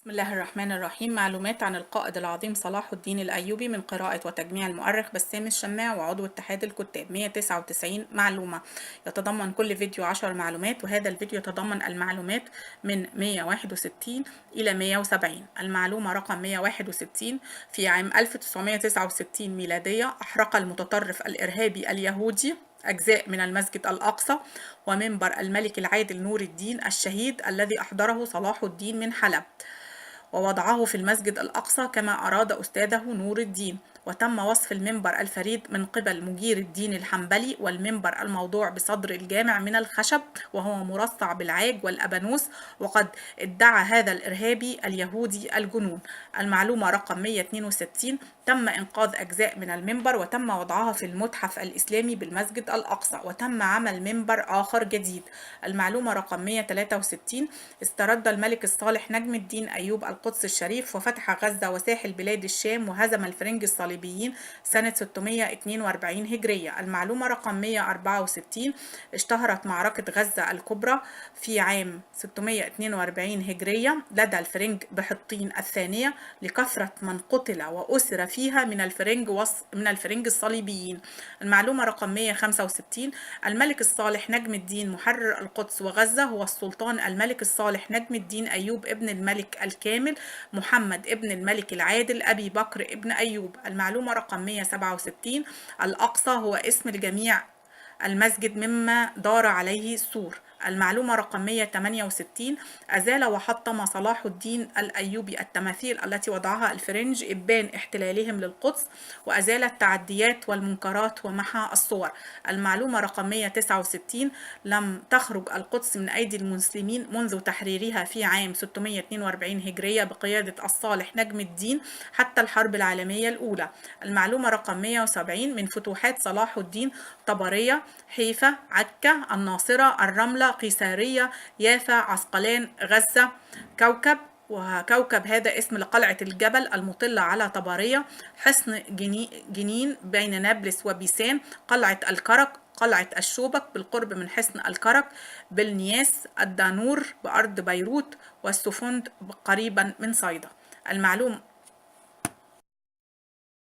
بسم الله الرحمن الرحيم. معلومات عن القائد العظيم صلاح الدين الأيوبي من قراءة وتجميع المؤرخ بسام الشماع وعضو اتحاد الكتاب. 199 معلومة. يتضمن كل فيديو 10 معلومات، وهذا الفيديو يتضمن المعلومات من 161 إلى 170. المعلومة رقم 161: في عام 1969 ميلادية أحرق المتطرف الإرهابي اليهودي أجزاء من المسجد الأقصى ومنبر الملك العادل نور الدين الشهيد الذي أحضره صلاح الدين من حلب، ووضعه في المسجد الأقصى كما أراد أستاذه نور الدين. وتم وصف المنبر الفريد من قبل مجير الدين الحنبلي والمنبر الموضوع بصدر الجامع من الخشب وهو مرصع بالعاج والأبانوس، وقد ادعى هذا الإرهابي اليهودي الجنون. المعلومة رقم 162: تم إنقاذ أجزاء من المنبر وتم وضعها في المتحف الإسلامي بالمسجد الأقصى، وتم عمل منبر آخر جديد. المعلومة رقم 163: استرد الملك الصالح نجم الدين أيوب القدس الشريف وفتح غزة وساحل بلاد الشام وهزم الفرنج الصليبيين سنة 642 هجرية. المعلومة رقم 164: اشتهرت معركة غزة الكبرى في عام 642 هجرية لدى الفرنج بحطين الثانية لكثرة من قتل وأسر فيها من الفرنج الصليبيين. المعلومة رقم 165: الملك الصالح نجم الدين محرر القدس وغزة هو السلطان الملك الصالح نجم الدين أيوب ابن الملك الكامل محمد ابن الملك العادل أبي بكر ابن أيوب. المعلومة رقم 167: الأقصى هو اسم لجميع المسجد مما دار عليه السور. المعلومة رقم 168: أزال وحطم صلاح الدين الأيوبي التماثيل التي وضعها الفرنج إبان احتلالهم للقدس، وأزال التعديات والمنكرات ومحى الصور. المعلومة رقم 169: لم تخرج القدس من أيدي المسلمين منذ تحريرها في عام 642 هجرية بقيادة الصالح نجم الدين حتى الحرب العالمية الأولى. المعلومة رقم 170: من فتوحات صلاح الدين طبرية، حيفا، عكا، الناصرة، الرملة، قيسارية، يافا، عسقلان، غزة، كوكب. وكوكب هذا اسم لقلعة الجبل المطلة على طبرية، حصن جنين بين نابلس وبيسان، قلعة الكرك، قلعة الشوبك بالقرب من حصن الكرك، بالنياس، الدانور بأرض بيروت، والسفند قريبا من صيدا.